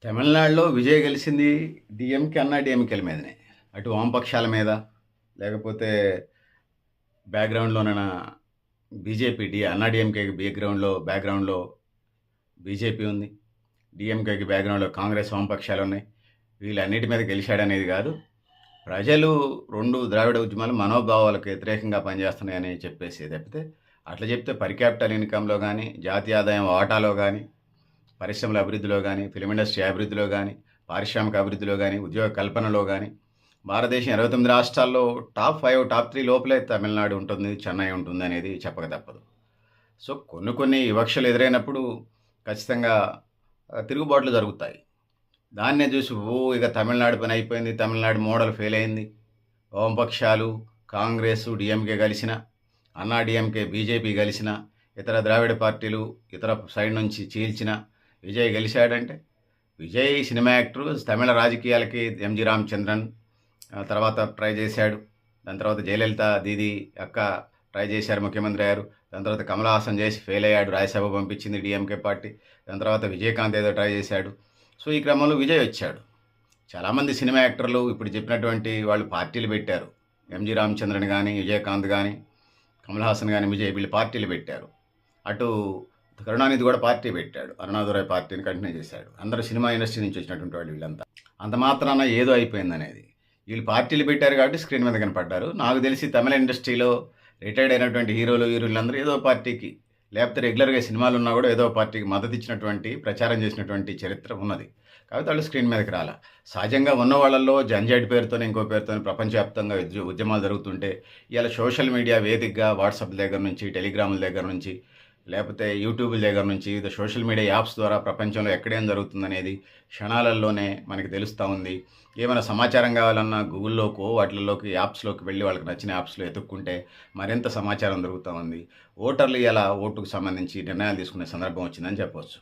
తమిళనాడులో విజయ్ గెలిచింది డీఎంకే అన్నా డీఎంకేల మీదనే. అటు వామపక్షాల మీద, లేకపోతే బ్యాక్‌గ్రౌండ్‌లోనేనా బీజేపీ అన్నా డీఎంకేకి బ్యాక్‌గ్రౌండ్‌లో బీజేపీ ఉంది. డీఎంకేకి బ్యాక్‌గ్రౌండ్‌లో కాంగ్రెస్, వామపక్షాలున్నాయి. వీళ్ళన్నిటి మీద గెలిచాడనేది గాదు. ప్రజలు 2 ద్రావిడ ఉద్యమాలు మనోభావాలకు వ్యతిరేకంగా పనిచేస్తున్నాయని చెప్పేసి తప్పితే, అట్లా చెప్తే పర్ క్యాపిటల్ ఇన్‌కమ్‌లో గానీ, జాతీయ ఆదాయం వాటాలో గానీ, పరిశ్రమల అభివృద్ధిలో గానీ, ఫిల్మ్ ఇండస్ట్రీ అభివృద్ధిలో గానీ, పారిశ్రామిక అభివృద్ధిలో గానీ, ఉద్యోగ కల్పనలో గానీ, భారతదేశం 29 రాష్ట్రాల్లో టాప్ 5, టాప్ 3 లోపలే తమిళనాడు ఉంటుంది, చెన్నై ఉంటుందనేది చెప్పక తప్పదు. సో, కొన్ని వివక్షలు ఎదురైనప్పుడు ఖచ్చితంగా తిరుగుబాట్లు జరుగుతాయి. దాన్నే చూసి ఇక తమిళనాడు పని అయిపోయింది, తమిళనాడు మోడల్ ఫెయిల్ అయింది. వామపక్షాలు, కాంగ్రెస్, డీఎంకే కలిసిన, అన్నా డీఎంకే, బీజేపీ కలిసిన, ఇతర ద్రావిడ పార్టీలు ఇతర సైడ్ నుంచి చీల్చిన విజయ్ గెలిచాడంటే, విజయ్ సినిమా యాక్టరు, తమిళ రాజకీయాలకి ఎంజి రామచంద్రన్ తర్వాత ట్రై చేశాడు. దాని తర్వాత జయలలిత దీదీ అక్క ట్రై చేశారు, ముఖ్యమంత్రి అయ్యారు. దాని తర్వాత కమల్ హాసన్ చేసి ఫెయిల్ అయ్యాడు, రాజ్యసభ పంపించింది డీఎంకే పార్టీ. దాని తర్వాత విజయకాంత్ ఏదో ట్రై చేశాడు. సో ఈ క్రమంలో విజయ్ వచ్చాడు. చాలామంది సినిమా యాక్టర్లు ఇప్పుడు చెప్పినటువంటి వాళ్ళు పార్టీలు పెట్టారు. ఎంజి రామచంద్రన్ కానీ, విజయకాంత్ కానీ, కమల్ హాసన్ కానీ, విజయ్ వీళ్ళు పార్టీలు పెట్టారు. అటు కరుణానిధి కూడా పార్టీ పెట్టాడు, అరుణాదురై పార్టీని కంటిన్యూ చేశాడు. అందరూ సినిమా ఇండస్ట్రీ నుంచి వచ్చినటువంటి వాళ్ళు వీళ్ళంతా. అంత మాత్రాన ఏదో అయిపోయిందనేది. వీళ్ళు పార్టీలు పెట్టారు కాబట్టి స్క్రీన్ మీద కనపడ్డారు. నాకు తెలిసి తమిళ ఇండస్ట్రీలో రిటైర్డ్ అయినటువంటి హీరోలందరూ ఏదో పార్టీకి, లేకపోతే రెగ్యులర్గా సినిమాలు ఉన్నా కూడా ఏదో పార్టీకి మద్దతు ఇచ్చినటువంటి, ప్రచారం చేసినటువంటి చరిత్ర ఉన్నది. కాబట్టి వాళ్ళు స్క్రీన్ మీదకి రాలా. సహజంగా ఉన్న వాళ్ళల్లో జంజాటి పేరుతోనే, ఇంకో పేరుతోనే ప్రపంచవ్యాప్తంగా ఉద్యమాలు జరుగుతుంటే, ఇవాళ సోషల్ మీడియా వేదికగా వాట్సాప్ దగ్గర నుంచి, టెలిగ్రాముల దగ్గర నుంచి, లేకపోతే యూట్యూబ్ల దగ్గర నుంచి, వివిధ సోషల్ మీడియా యాప్స్ ద్వారా ప్రపంచంలో ఎక్కడేం జరుగుతుందనేది క్షణాలలోనే మనకి తెలుస్తూ ఉంది. ఏమైనా సమాచారం కావాలన్నా గూగుల్లోకో వాటిల్లోకి యాప్స్లోకి వెళ్ళి వాళ్ళకి నచ్చిన యాప్స్లో ఎతుక్కుంటే మరింత సమాచారం దొరుకుతూ ఉంది. ఓటర్లు ఇలా ఓటుకు సంబంధించి నిర్ణయాలు తీసుకునే సందర్భం వచ్చిందని చెప్పవచ్చు.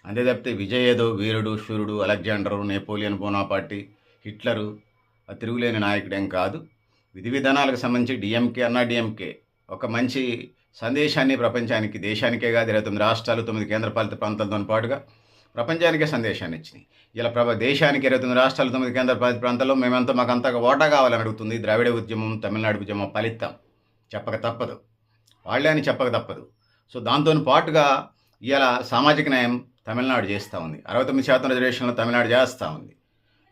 అంతే తప్పితే విజయ్ ఏదో వీరుడు, శూరుడు, అలెగ్జాండరు, నెపోలియన్ బోనాపార్టీ, హిట్లరు, తిరుగులేని నాయకుడేం కాదు. విధి విధానాలకు సంబంధించి డీఎంకే, అన్నా డీఎంకే ఒక మంచి సందేశాన్ని ప్రపంచానికి, దేశానికే కాదు 29 రాష్ట్రాలు, 9 కేంద్రపాలిత ప్రాంతాలతో పాటుగా ప్రపంచానికే సందేశాన్ని ఇచ్చినాయి. ఇలా దేశానికి 29 రాష్ట్రాలు, 9 కేంద్రపాలిత ప్రాంతాల్లో మాకంతా ఓటా కావాలని అడుగుతుంది ద్రావిడ ఉద్యమం, తమిళనాడు ఉద్యమం ఫలితం. చెప్పక తప్పదు, వాళ్ళే అని చెప్పక తప్పదు. సో దాంతో పాటుగా ఇలా సామాజిక న్యాయం తమిళనాడు చేస్తూ ఉంది. 69% రిజర్వేషన్లు తమిళనాడు చేస్తూ ఉంది.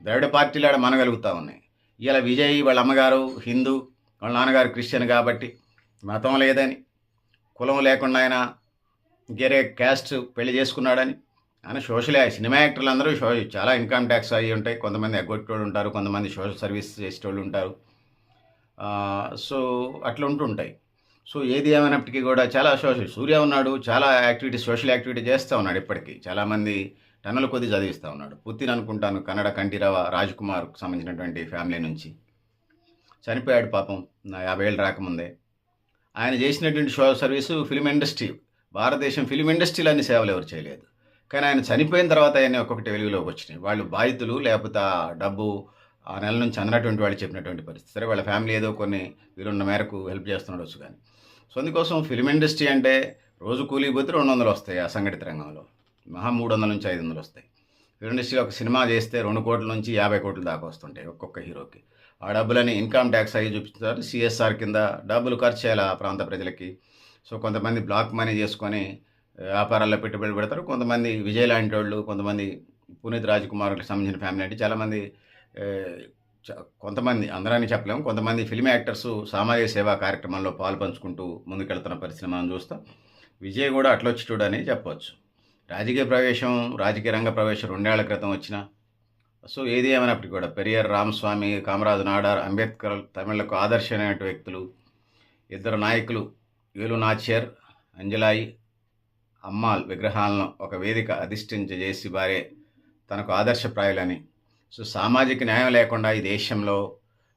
ద్రావిడ పార్టీలు ఆడ మనగలుగుతూ ఉన్నాయి. ఇలా విజయ్ వాళ్ళ అమ్మగారు హిందూ, వాళ్ళ నాన్నగారు క్రిస్టియన్ కాబట్టి మతం లేదని, కులం లేకుండా ఆయన వేరే క్యాస్ట్ పెళ్లి చేసుకున్నాడని, ఆయన సినిమా యాక్టర్లు అందరూ చాలా ఇన్కమ్ ట్యాక్స్ అయ్యి ఉంటాయి. కొంతమంది ఎగ్గొట్టేవాళ్ళు ఉంటారు, కొంతమంది సోషల్ సర్వీస్ చేసేటోళ్ళు ఉంటారు. సో అట్లా ఉంటుంటాయి. సో ఏది ఏమైనప్పటికీ కూడా చాలా సూర్య ఉన్నాడు, చాలా సోషల్ యాక్టివిటీ చేస్తూ ఉన్నాడు. ఇప్పటికీ చాలామంది టన్నుల కొద్దీ చదివిస్తూ ఉన్నాడు. పుతిన్ అనుకుంటాను కన్నడ కంఠీరవ రాజ్కుమార్కు సంబంధించినటువంటి ఫ్యామిలీ నుంచి చనిపోయాడు పాపం, నా 50 ఏళ్ళు రాకముందే. ఆయన చేసినటువంటి సోషల్ సర్వీసు ఫిల్మ్ ఇండస్ట్రీ, భారతదేశం ఫిల్మ్ ఇండస్ట్రీలో అన్ని సేవలు ఎవరు చేయలేదు. కానీ ఆయన చనిపోయిన తర్వాత అవన్నీ ఒక్కొక్కటి వెలుగులోకి వచ్చినాయి. వాళ్ళు బాధితులు, లేకపోతే ఆ డబ్బు ఆ నెల నుంచి అందనటువంటి వాళ్ళు చెప్పినటువంటి పరిస్థితి. సరే వాళ్ళ ఫ్యామిలీ ఏదో కొన్ని వీరున్న మేరకు హెల్ప్ చేస్తుండొచ్చు. కానీ సో అందుకోసం ఫిల్మ్ ఇండస్ట్రీ అంటే రోజు కూలికి పోతే 200 వస్తాయి అసంఘటిత రంగంలో, మహా 300 నుంచి 500 వస్తాయి. ఫిల్మ్ ఇండస్ట్రీలో ఒక సినిమా చేస్తే 2 కోట్ల నుంచి 50 కోట్ల దాకా వస్తుంటాయి ఒక్కొక్క హీరోకి. ఆ డబ్బులని ఇన్కమ్ ట్యాక్స్ అయ్యి చూపిస్తారు, సిఎస్ఆర్ కింద డబ్బులు ఖర్చు చేయాలి ఆ ప్రాంత ప్రజలకి. సో కొంతమంది బ్లాక్ మనీ చేసుకొని వ్యాపారాల్లో పెట్టుబడి పెడతారు. కొంతమంది విజయ్ లాంటి వాళ్ళు, కొంతమంది పునీత్ రాజ్కుమార్కి సంబంధించిన ఫ్యామిలీ అంటే చాలామంది, కొంతమంది అందరని చెప్పలేము, కొంతమంది ఫిల్మ్ యాక్టర్సు సామాజిక సేవా కార్యక్రమాల్లో పాలు పంచుకుంటూ ముందుకెళ్తున్న పరిస్థితి మనం చూస్తాం. విజయ్ కూడా అట్లొచ్చేటోడు అని చెప్పవచ్చు. రాజకీయ రంగ ప్రవేశం 2 ఏళ్ల క్రితం వచ్చిన. సో ఏది ఏమైనప్పటికీ కూడా పెరియార్ రామస్వామి, కామరాజు నాడార్, అంబేద్కర్ తమిళ్లకు ఆదర్శమైన వ్యక్తులు. ఇద్దరు నాయకులు వేలు నాచియర్, అంజలాయి అమ్మాల్ విగ్రహాలను ఒక వేదిక అధిష్ఠించేసి వారే తనకు ఆదర్శప్రాయులని. సో సామాజిక న్యాయం లేకుండా ఈ దేశంలో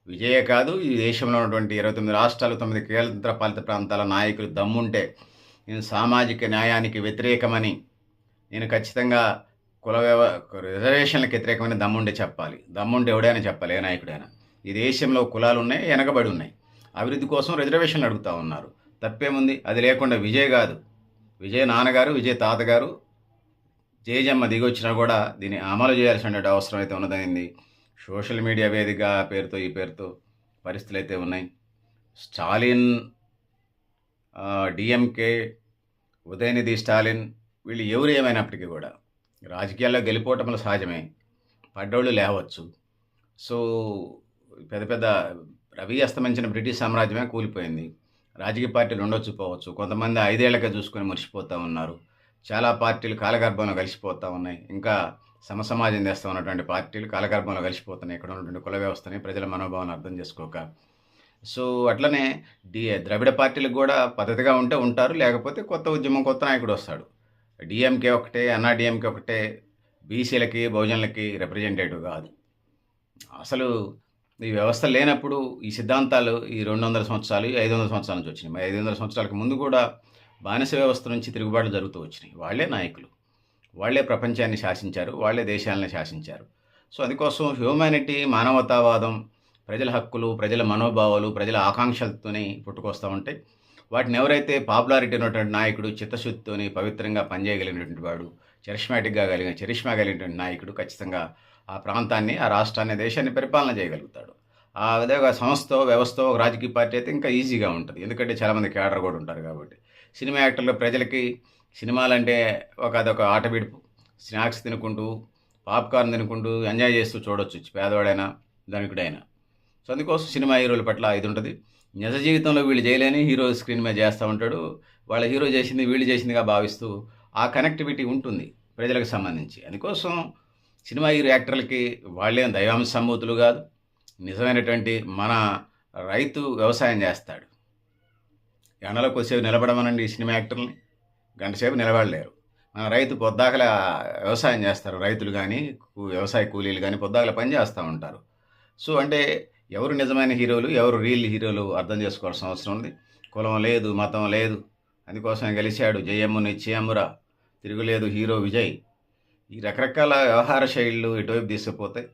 విజయే కాదు, ఈ దేశంలో ఉన్నటువంటి 29 రాష్ట్రాలు, 9 కేంద్రపాలిత ప్రాంతాల నాయకులు దమ్ముంటే నేను సామాజిక న్యాయానికి వ్యతిరేకమని, నేను ఖచ్చితంగా రిజర్వేషన్లకు వ్యతిరేకమైన దమ్ముండే చెప్పాలి. దమ్ముండే ఎవడైనా చెప్పాలి, ఏ నాయకుడైనా. ఈ దేశంలో కులాలు ఉన్నాయి, వెనకబడి ఉన్నాయి. అభివృద్ధి కోసం రిజర్వేషన్లు అడుగుతూ ఉన్నారు, తప్పేముంది? అది లేకుండా విజయ్ కాదు, విజయ్ నాన్నగారు, విజయ్ తాతగారు జేజమ్మ దిగొచ్చినా కూడా దీన్ని అమలు చేయాల్సిన అవసరం అయితే ఉన్నదైంది. సోషల్ మీడియా వేదిక పేరుతో ఈ పేరుతో పరిస్థితులు అయితే ఉన్నాయి. స్టాలిన్, డిఎంకే, ఉదయనిధి స్టాలిన్ వీళ్ళు ఎవరు ఏమైనప్పటికీ కూడా రాజకీయాల్లో గెలిపోవటంలో సహజమే. పడ్డోళ్ళు లేవచ్చు. సో పెద్ద పెద్ద రవి అస్తమించిన బ్రిటిష్ సామ్రాజ్యమే కూలిపోయింది. రాజకీయ పార్టీలు ఉండొచ్చు పోవచ్చు. కొంతమంది 5 ఏళ్లకే చూసుకొని మురిసిపోతూ ఉన్నారు. చాలా పార్టీలు కాలగర్భంలో కలిసిపోతూ ఉన్నాయి. ఇంకా సమసమాజం చేస్తూ ఉన్నటువంటి పార్టీలు కాలగర్భంలో కలిసిపోతున్నాయి. ఇక్కడ ఉన్నటువంటి కుల వ్యవస్థని ప్రజల మనోభావాన్ని అర్థం చేసుకోక. సో అట్లనే ద్రవిడ పార్టీలకు కూడా పద్ధతిగా ఉంటే ఉంటారు. లేకపోతే కొత్త ఉద్యమం, కొత్త నాయకుడు వస్తాడు. డిఎంకే ఒకటే, అన్నా డిఎంకే ఒకటే బీసీలకి, బహుజనులకి రిప్రజెంటేటివ్ కాదు. అసలు ఈ వ్యవస్థ లేనప్పుడు ఈ సిద్ధాంతాలు ఈ 200 సంవత్సరాలు, 500 సంవత్సరాల నుంచి వచ్చినాయి. 500 సంవత్సరాలకు ముందు కూడా బానిస వ్యవస్థ నుంచి తిరుగుబాట్లు జరుగుతూ వచ్చినాయి. వాళ్ళే నాయకులు, వాళ్ళే ప్రపంచాన్ని శాసించారు, వాళ్ళే దేశాలను శాసించారు. సో అందుకోసం హ్యూమానిటీ, మానవతావాదం, ప్రజల హక్కులు, ప్రజల మనోభావాలు, ప్రజల ఆకాంక్షలతోని పుట్టుకొస్తూ ఉంటాయి. వాటిని ఎవరైతే పాపులారిటీ ఉన్నటువంటి నాయకుడు చిత్తశుద్ధితోని పవిత్రంగా పనిచేయగలిగినటువంటి వాడు, చరిష్మా కలిగినటువంటి నాయకుడు ఖచ్చితంగా ఆ ప్రాంతాన్ని, ఆ రాష్ట్రాన్ని, దేశాన్ని పరిపాలన చేయగలుగుతాడు. ఆ విధంగా సంస్థ వ్యవస్థ ఒక రాజకీయ పార్టీ అయితే ఇంకా ఈజీగా ఉంటుంది. ఎందుకంటే చాలామంది క్యాడర్ కూడా ఉంటారు కాబట్టి. సినిమా యాక్టర్లు ప్రజలకి సినిమాలంటే అదొక ఆట విడుపు. స్నాక్స్ తినుకుంటూ, పాప్కార్న్ తినుకుంటూ ఎంజాయ్ చేస్తూ చూడొచ్చు, పేదవాడైనా ధనికుడైనా. సో అందుకోసం సినిమా హీరోల పట్ల ఇది ఉంటుంది. నిజ జీవితంలో వీళ్ళు చేయలేని హీరో స్క్రీన్ మీద చేస్తూ ఉంటాడు. వాళ్ళ హీరో చేసింది వీళ్ళు చేసిందిగా భావిస్తూ ఆ కనెక్టివిటీ ఉంటుంది ప్రజలకు సంబంధించి. అందుకోసం సినిమా హీరో యాక్టర్లకి వాళ్ళేం దైవాంశ సంభూతులు కాదు. నిజమైనటువంటి మన రైతు వ్యవసాయం చేస్తాడు. ఎండలో కొద్దిసేపు నిలబడమనండి ఈ సినిమా యాక్టర్ని, గంటసేపు నిలబడలేరు. మన రైతు పొద్దాకల వ్యవసాయం చేస్తారు. రైతులు కానీ, వ్యవసాయ కూలీలు కానీ పొద్దాకల పని చేస్తూ ఉంటారు. సో అంటే ఎవరు నిజమైన హీరోలు, ఎవరు రియల్ హీరోలు అర్థం చేసుకోవాల్సిన అవసరం ఉంది. కులం లేదు, మతం లేదు, అందుకోసం గెలిచాడు, జయమ్ము నిశ్చయమ్మురా, తిరుగులేదు హీరో విజయ్. ఈ రకరకాల వ్యవహార శైలులు ఎటువైపు తీసుకుపోతాయి.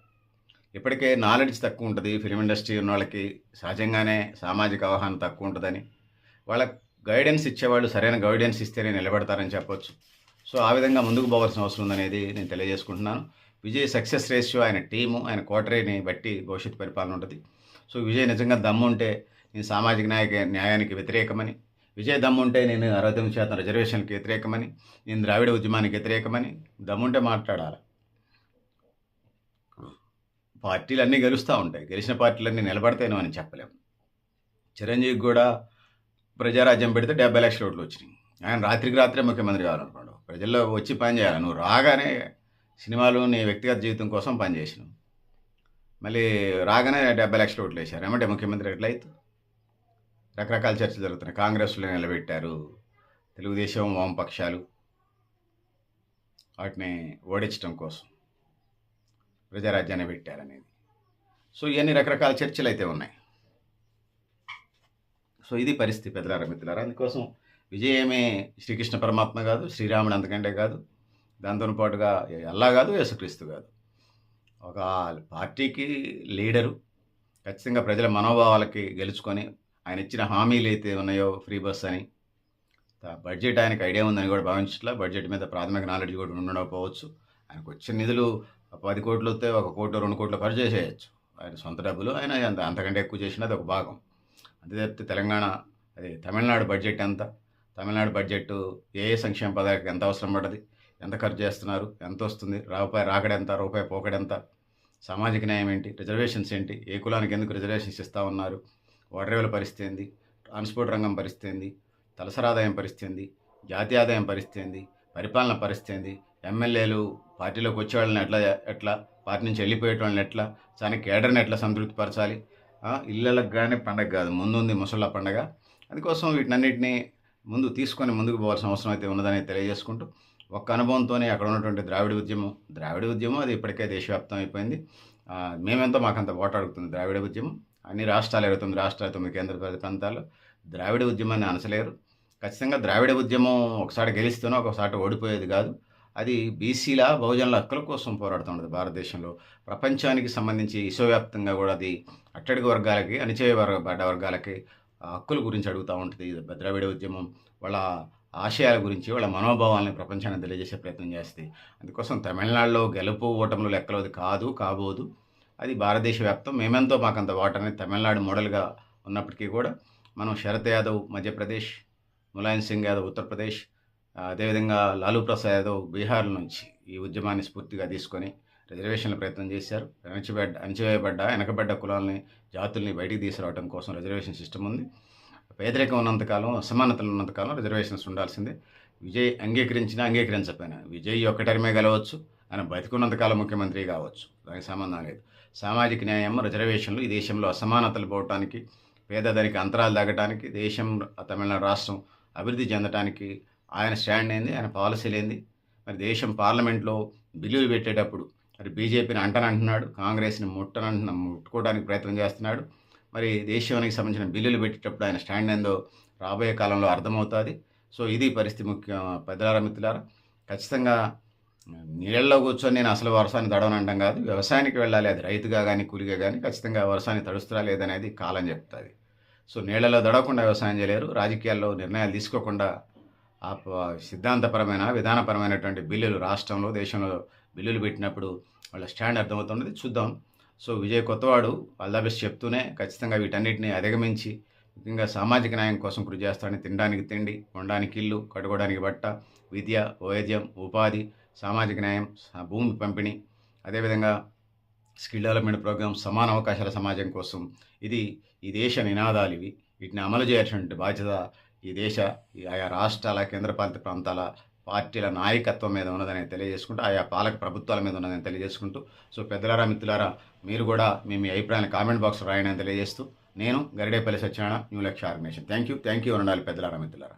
ఇప్పటికే నాలెడ్జ్ తక్కువ ఉంటుంది ఫిలిం ఇండస్ట్రీ ఉన్న వాళ్ళకి, సహజంగానే సామాజిక అవగాహన తక్కువ ఉంటుందని. వాళ్ళకి గైడెన్స్ ఇచ్చేవాళ్ళు సరైన గైడెన్స్ ఇస్తేనే నిలబెడతారని చెప్పొచ్చు. సో ఆ విధంగా ముందుకు పోవాల్సిన అవసరం ఉందనేది నేను తెలియజేసుకుంటున్నాను. విజయ్ సక్సెస్ రేషియో, ఆయన టీము, ఆయన కోటరీని బట్టి భవిష్యత్తు పరిపాలన ఉంటుంది. సో విజయ్ నిజంగా దమ్ముంటే నేను సామాజిక న్యాయానికి వ్యతిరేకమని, విజయ్ దమ్ముంటే నేను 69% రిజర్వేషన్కి వ్యతిరేకమని, నేను ద్రావిడ ఉద్యమానికి వ్యతిరేకమని దమ్ముంటే మాట్లాడాలి. పార్టీలు అన్నీ గెలుస్తూ ఉంటాయి. గెలిచిన పార్టీలన్నీ నిలబడతాయేనో అని చెప్పలేము. చిరంజీవికి కూడా ప్రజారాజ్యం పెడితే 70 లక్షల ఓట్లు వచ్చినాయి. ఆయన రాత్రికి రాత్రే ముఖ్యమంత్రి కావాలనుకున్నాడు. ప్రజల్లో వచ్చి పని చేయాలి. నువ్వు రాగానే సినిమాలు, నీ వ్యక్తిగత జీవితం కోసం పనిచేసినావు. మళ్ళీ రాగానే 70 లక్షల ఓట్లు వేశారు. ఏమంటే ముఖ్యమంత్రి ఎట్లయితే రకరకాల చర్చలు జరుగుతున్నాయి. కాంగ్రెస్లో నిలబెట్టారు, తెలుగుదేశం, వామపక్షాలు వాటిని ఓడించడం కోసం ప్రజారాజ్యాన్ని పెట్టారనేది. సో ఇవన్నీ రకరకాల చర్చలు అయితే ఉన్నాయి. సో ఇది పరిస్థితి పెద్దలారా, మిత్రులారా. అందుకోసం విజయమే శ్రీకృష్ణ పరమాత్మ కాదు, శ్రీరాముడు అంతకంటే కాదు, దాంతో పాటుగా అల్లా కాదు, యేసుక్రీస్తు కాదు. ఒక పార్టీకి లీడరు ఖచ్చితంగా ప్రజల మనోభావాలకి గెలుచుకొని ఆయన ఇచ్చిన హామీలు అయితే ఉన్నాయో, ఫ్రీ బస్ అని, బడ్జెట్ ఆయనకు ఐడియా ఉందని కూడా భావించట్లా. బడ్జెట్ మీద ప్రాథమిక నాలెడ్జ్ కూడా ఉండకపోవచ్చు. ఆయనకు వచ్చిన నిధులు 10 కోట్లు వస్తే 1 కోటి 2 కోట్లు ఖర్చు చేసేయచ్చు. ఆయన సొంత డబ్బులు, ఆయన అంతకంటే ఎక్కువ చేసినా అది ఒక భాగం. అంతే తప్పితే తెలంగాణ, తమిళనాడు బడ్జెట్ ఎంత, తమిళనాడు బడ్జెట్ ఏ సంక్షేమ పథకానికి ఎంత అవసరం పడ్డది, ఎంత ఖర్చు చేస్తున్నారు, ఎంత వస్తుంది, రూపాయి రాకడెంత, రూపాయి పోకడెంత, సామాజిక న్యాయం ఏంటి, రిజర్వేషన్స్ ఏంటి, ఏ కులానికి ఎందుకు రిజర్వేషన్స్ ఇస్తూ ఉన్నారు, ఓడరేవుల పరిస్థితి ఏంది, ట్రాన్స్పోర్ట్ రంగం పరిస్థితి ఏంది, తలసరి ఆదాయం పరిస్థితి ఏంది, జాతీయ ఆదాయం పరిస్థితి ఏంది, పరిపాలన పరిస్థితి ఏంది, ఎమ్మెల్యేలు పార్టీలోకి వచ్చే వాళ్ళని ఎట్లా పార్టీ నుంచి వెళ్ళిపోయే వాళ్ళని ఎట్లా, దానికి కేడర్ని ఎట్లా సంతృప్తిపరచాలి, ఇళ్ళకి కానీ పండగ కాదు, ముందుంది ముసళ్ళ పండగ. అందుకోసం వీటినన్నింటినీ ముందుకు ముందుకు పోవాల్సిన అవసరం అయితే ఉన్నదని తెలియజేసుకుంటూ, ఒక్క అనుభవంతోనే అక్కడ ఉన్నటువంటి ద్రావిడ ఉద్యమం అది ఇప్పటికే దేశవ్యాప్తం అయిపోయింది. మేమెంతో మాకంత ఓటాడుతుంది ద్రావిడ ఉద్యమం. అన్ని రాష్ట్రాలు, 29 రాష్ట్రాలు, 9 కేంద్రపాలిత ప్రాంతాల్లో ద్రావిడ ఉద్యమాన్ని అనసలేరు. ఖచ్చితంగా ద్రావిడ ఉద్యమం ఒకసారి గెలిస్తేనో ఒకసారి ఓడిపోయేది కాదు. అది బీసీల, బహుజనుల హక్కుల కోసం పోరాడుతున్నది భారతదేశంలో. ప్రపంచానికి సంబంధించి విశ్వవ్యాప్తంగా కూడా అది అట్టడుగు వర్గాలకి, అణిచివేయబడ్డ వర్గాలకి హక్కుల గురించి అడుగుతూ ఉంటుంది ద్రావిడ ఉద్యమం. వాళ్ళ ఆశయాల గురించి, వాళ్ళ మనోభావాల్ని ప్రపంచానికి తెలియజేసే ప్రయత్నం చేస్తది. అందుకోసం తమిళనాడులో గెలుపు, ఓటములు లెక్కలోది కాదు, కాబోదు. అది భారతదేశ వ్యాప్తం. మేమెంతో మాకంత ఓటనేది తమిళనాడు మోడల్‌గా ఉన్నప్పటికీ కూడా, మనం శరద్ యాదవ్ మధ్యప్రదేశ్, ములాయం సింగ్ యాదవ్ ఉత్తరప్రదేశ్, అదేవిధంగా లాలూ ప్రసాద్ యాదవ్ బీహార్ నుంచి ఈ ఉద్యమాన్ని స్ఫూర్తిగా తీసుకొని రిజర్వేషన్ల ప్రయత్నం చేశారు. అణచివేయబడ్డ, వెనకబడ్డ కులాల్ని, జాతుల్ని బయటికి తీసుకురావడం కోసం రిజర్వేషన్ సిస్టమ్ ఉంది. పేదరికం ఉన్నంతకాలం, అసమానతలు ఉన్నంతకాలం రిజర్వేషన్స్ ఉండాల్సిందే. విజయ్ అంగీకరించినా, అంగీకరించకపోయినా విజయ్ ఒక్క టర్మే గెలవచ్చు. ఆయన బతికున్నంతకాలం ముఖ్యమంత్రి కావచ్చు. దానికి సంబంధం లేదు. సామాజిక న్యాయం, రిజర్వేషన్లు ఈ దేశంలో అసమానతలు పోవటానికి, పేదదానికి అంతరాలు తగ్గటానికి, దేశం తమిళనాడు రాష్ట్రం అభివృద్ధి చెందటానికి ఆయన స్టాండ్ ఏంది, ఆయన పాలసీలు ఏంది. మరి దేశం పార్లమెంట్లో బిల్లులు పెట్టేటప్పుడు మరి బీజేపీని అంటనంటున్నాడు, కాంగ్రెస్ని ముట్టుకోవడానికి ప్రయత్నం చేస్తున్నాడు. మరి దేశానికి సంబంధించిన బిల్లులు పెట్టేటప్పుడు ఆయన స్టాండ్ ఏందో రాబోయే కాలంలో అర్థమవుతుంది. సో ఇది పరిస్థితి. పెద్దలారా, మిత్రులారా, ఖచ్చితంగా నీళ్ళల్లో కూర్చొని నేను అసలు వర్షాన్ని తడవనంటాం కాదు. వ్యవసాయానికి వెళ్ళాలి, అది రైతుగా కానీ కూలిగా కానీ ఖచ్చితంగా వర్షాన్ని తడుస్తురా లేదనేది కాలం చెప్తుంది. సో నీళ్లలో తడవకుండా వ్యవసాయం చేయలేరు. రాజకీయాల్లో నిర్ణయాలు తీసుకోకుండా సిద్ధాంతపరమైన, విధానపరమైనటువంటి బిల్లులు రాష్ట్రంలో, దేశంలో బిల్లులు పెట్టినప్పుడు వాళ్ళ స్టాండ్ అర్థమవుతున్నది. చూద్దాం. సో విజయ్ కొత్తవాడు ఆల్ ద బెస్ట్ చెప్తూనే ఖచ్చితంగా వీటన్నిటిని అధిగమించి ముఖ్యంగా సామాజిక న్యాయం కోసం కృషి చేస్తాడని, తినడానికి తిండి, ఉండడానికి ఇల్లు, కట్టుకోవడానికి బట్ట, విద్య, వైద్యం, ఉపాధి, సామాజిక న్యాయం, భూమి పంపిణీ, అదేవిధంగా స్కిల్ డెవలప్మెంట్ ప్రోగ్రామ్, సమాన అవకాశాల సమాజం కోసం ఇది ఈ దేశ నినాదాలు ఇవి. వీటిని అమలు చేయాల్సినటువంటి బాధ్యత ఆయా రాష్ట్రాల, కేంద్రపాలిత ప్రాంతాల పార్టీల నాయకత్వం మీద ఉన్నదని తెలియజేసుకుంటూ, ఆయా పాలక ప్రభుత్వాల మీద ఉన్నదని తెలియజేసుకుంటూ, సో పెద్దలారా, మిత్రులారా, మీరు కూడా మీ అభిప్రాయాన్ని కామెంట్ బాక్స్లో రాయని తెలియజేస్తూ, నేను గరిడేపల్లి సత్యనారాయణ, న్యూ లక్ష్య ఆర్గనైజేషన్. థ్యాంక్ యూ ఉండాలి పెద్దలారా, మిత్రులారా.